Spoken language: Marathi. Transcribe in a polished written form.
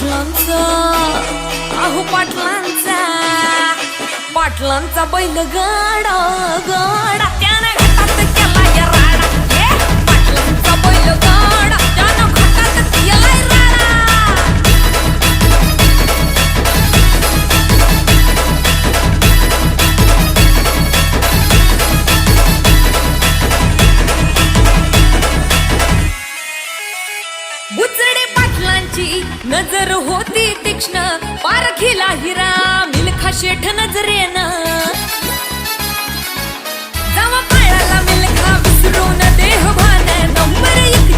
पाटलांचा, अहो पाटलांचा बैल गाडा गाडा त्यानं घाटात केला या राडा. पाटलांचा बैल गाडा त्यानं घाटात केला राडा. बुचडे पाटलांची नजर होती तीक्ष्ण, पारखीला हिरा मिल्खा शेठ नजरेनं. जावा पाळाला मिल्खा विसरून देहभान, नंबर 1